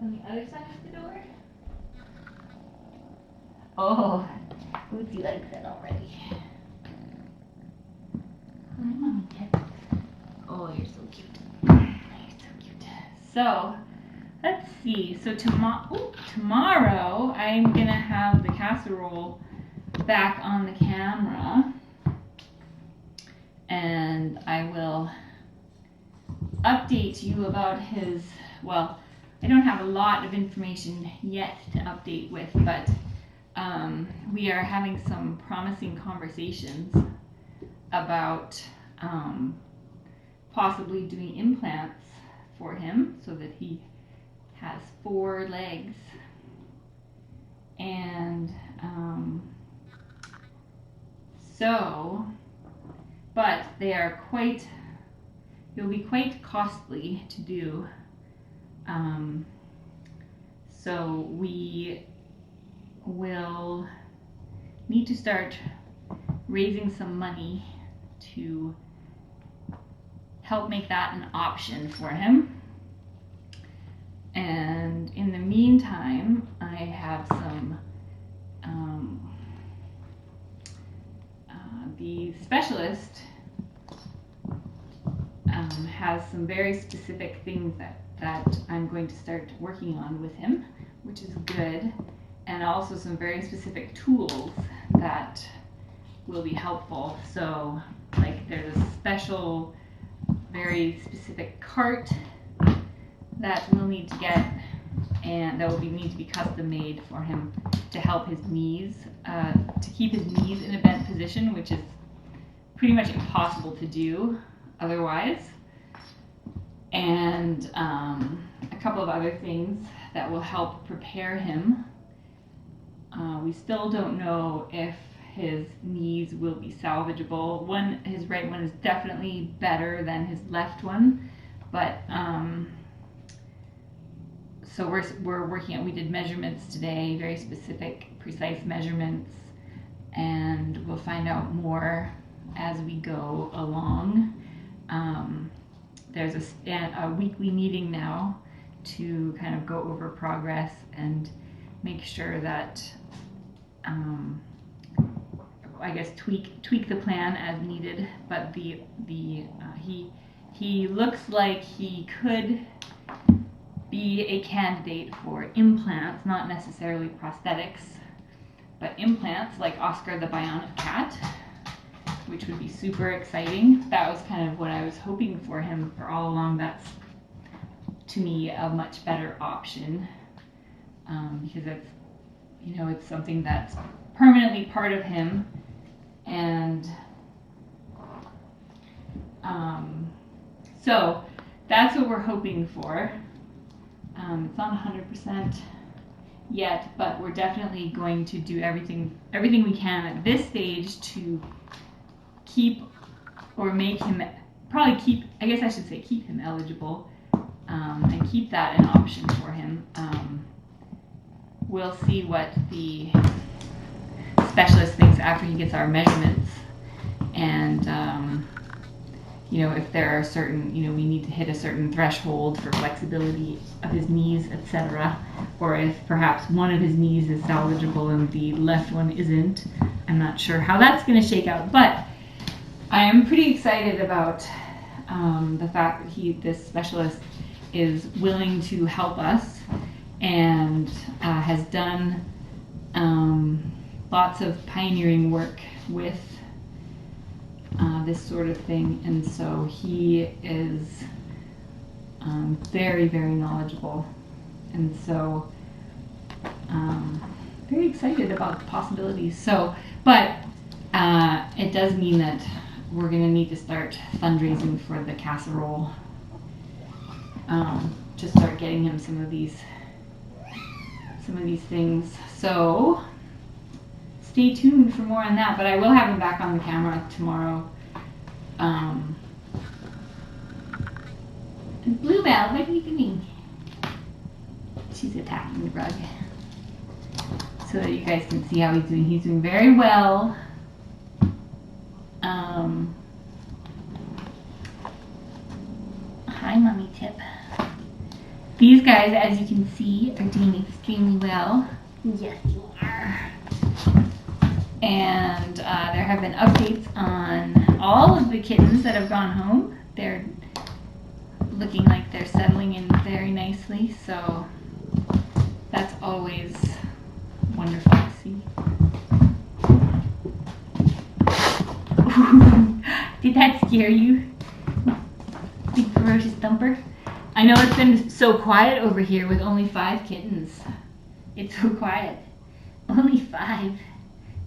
on the other side of the door. Oh, Bootsy likes it already. Hi, Mommy Tip. Oh, you're so cute. You're so cute. So, let's see. So tomorrow, I'm gonna have the casserole back on the camera, and I will update you about his, well, I don't have a lot of information yet to update with, but we are having some promising conversations about possibly doing implants for him so that he has 4 legs. And but they are it'll be quite costly to do. So we will need to start raising some money to help make that an option for him. And in the meantime, I have some the specialist has some very specific things that I'm going to start working on with him, which is good, and also some very specific tools that will be helpful. So, like, there's a special, very specific cart that we'll need to get, and that will need to be custom made for him to help his knees, to keep his knees in a bent position, which is pretty much impossible to do otherwise. And a couple of other things that will help prepare him. We still don't know if his knees will be salvageable. His right one is definitely better than his left one, but so we're working on, we did measurements today, very specific, precise measurements, and we'll find out more as we go along. There's a weekly meeting now to kind of go over progress and make sure that, I guess, tweak the plan as needed. But he looks like he could be a candidate for implants, not necessarily prosthetics, but implants like Oscar the Bionic Cat, which would be super exciting. That was kind of what I was hoping for him for all along. That's, to me, a much better option, because it's something that's permanently part of him, and so that's what we're hoping for. It's not 100% yet, but we're definitely going to do everything we can at this stage to keep him eligible, and keep that an option for him. We'll see what the specialist thinks after he gets our measurements, and if there are certain, we need to hit a certain threshold for flexibility of his knees, etc., or if perhaps one of his knees is salvageable and the left one isn't. I'm not sure how that's going to shake out, but I am pretty excited about the fact that this specialist is willing to help us and has done lots of pioneering work with this sort of thing, and so he is very, very knowledgeable, and so very excited about the possibilities. So, but it does mean that we're going to need to start fundraising for the casserole, to start getting him some of these things. So stay tuned for more on that, but I will have him back on the camera tomorrow. And Bluebell, what are you doing? She's attacking the rug, so that you guys can see how he's doing. He's doing very well. Hi, Mommy Tip. These guys, as you can see, are doing extremely well. Yes, you are. And there have been updates on all of the kittens that have gone home. They're looking like they're settling in very nicely, so that's always wonderful to see. Did that scare you? Big ferocious thumper? I know it's been so quiet over here with only 5 kittens. It's so quiet. Only 5.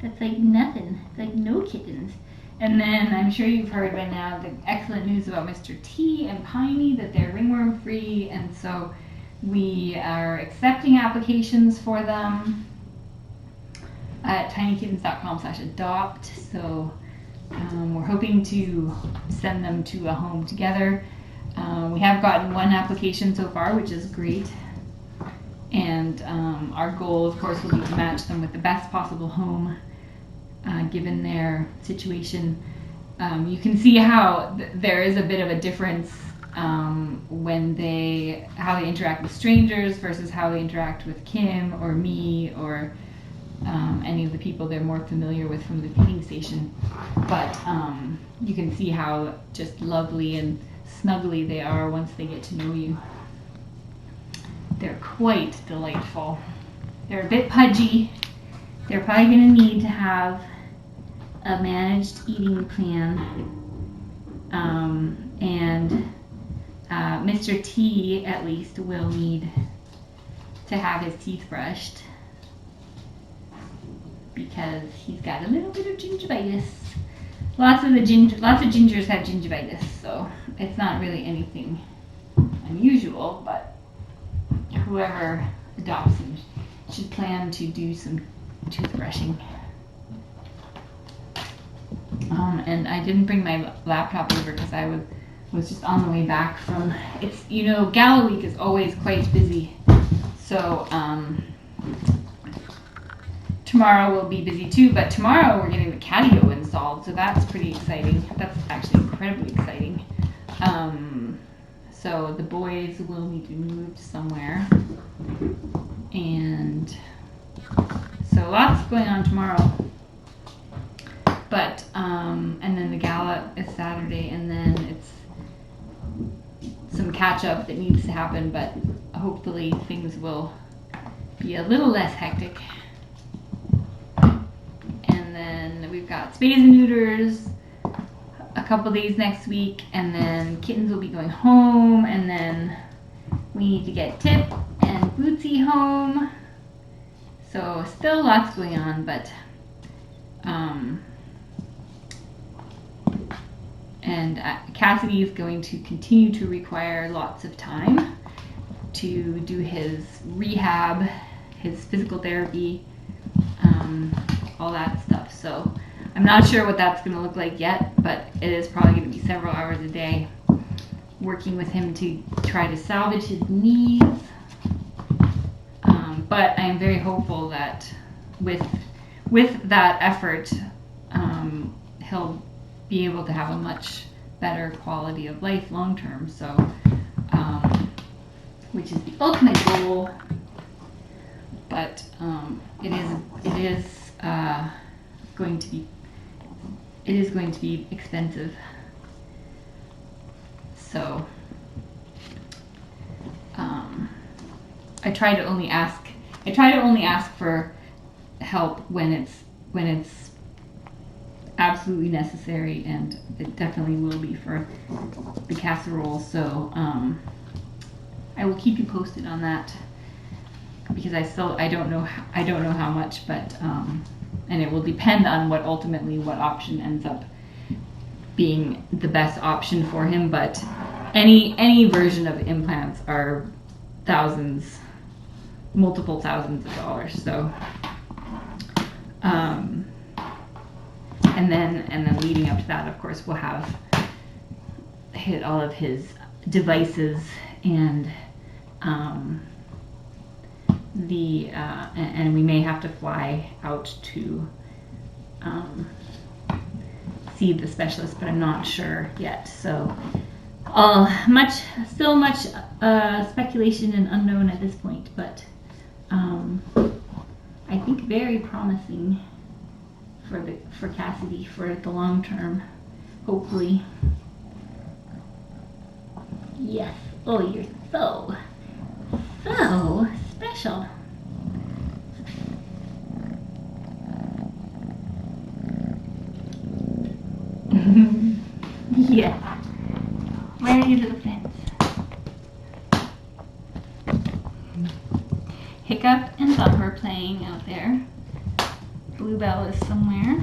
That's like nothing. It's like no kittens. And then I'm sure you've heard by now the excellent news about Mr. T and Piney, that they're ringworm free, and so we are accepting applications for them at tinykittens.com/adopt. So we're hoping to send them to a home together. We have gotten 1 application so far, which is great. And our goal, of course, will be to match them with the best possible home, given their situation. You can see how there is a bit of a difference when how they interact with strangers versus how they interact with Kim or me or any of the people they're more familiar with from the feeding station. But you can see how just lovely and snuggly they are once they get to know you. They're quite delightful. They're a bit pudgy. They're probably going to need to have a managed eating plan. And Mr. T, at least, will need to have his teeth brushed because he's got a little bit of gingivitis. Lots of gingers have gingivitis, so it's not really anything unusual, but whoever adopts him should plan to do some toothbrushing. And I didn't bring my laptop over because I was just on the way back from, Gala Week is always quite busy. So tomorrow will be busy too, but tomorrow we're getting the catio installed, so that's pretty exciting. That's actually incredibly exciting. So the boys will need to be moved somewhere. And so lots going on tomorrow. But, and then the gala is Saturday, and then it's some catch up that needs to happen, but hopefully things will be a little less hectic. And then we've got spays and neuters a couple days next week, and then kittens will be going home, and then we need to get Tip and Bootsy home. So still lots going on, but and Cassidy is going to continue to require lots of time to do his rehab, his physical therapy, all that stuff. So I'm not sure what that's going to look like yet, but it is probably going to be several hours a day working with him to try to salvage his knees. But I am very hopeful that with that effort, he'll be able to have a much better quality of life long term. So, which is the ultimate goal. But it is going to be expensive. So I try to only ask for help when it's absolutely necessary, and it definitely will be for the casserole. So I will keep you posted on that, because I don't know how much, but and it will depend on what option ends up being the best option for him. But any version of implants are multiple thousands of dollars. So and then leading up to that, of course, we'll have hit all of his devices and and we may have to fly out to see the specialist, but I'm not sure yet. So Still much speculation and unknown at this point, but I think very promising for Cassidy for the long term, hopefully. Yes. Oh, you're so special. Yeah. Right into the fence. Hiccup and Bumper playing out there. Bluebell is somewhere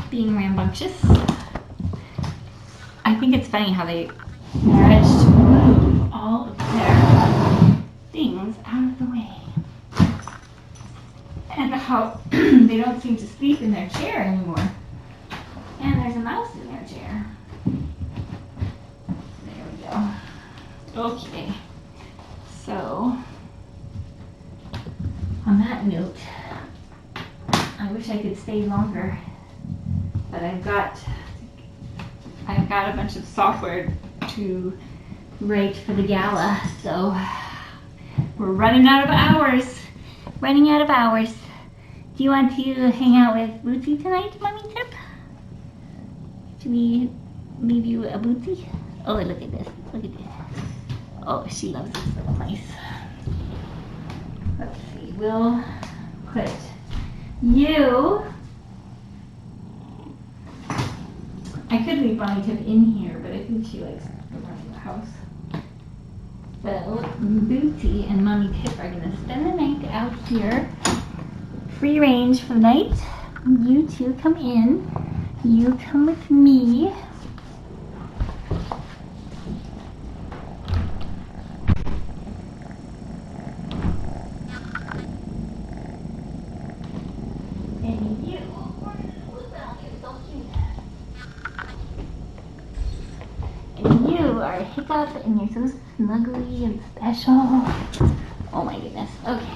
being rambunctious. I think it's funny how they managed to move all of their things out of the way. And how they don't seem to sleep in their chair anymore. And there's a mouse in their chair. There we go. Okay. So, on that note, I wish I could stay longer, but I've got a bunch of software to write for the gala, so we're running out of hours. Running out of hours. Do you want to hang out with Bootsy tonight, Mommy Tip? Should we leave you a Bootsy? Oh, look at this. Look at this. Oh, she loves this little place. Let's see. We'll put you. I could leave Mommy Tip in here, but I think she likes running the house. So Bootsy and Mommy Tip are gonna spend the night out here. Free range for the night. You two come in. You come with me. And you, you're so cute. And you are a Hiccup, and you're so snuggly and special. Oh my goodness. Okay.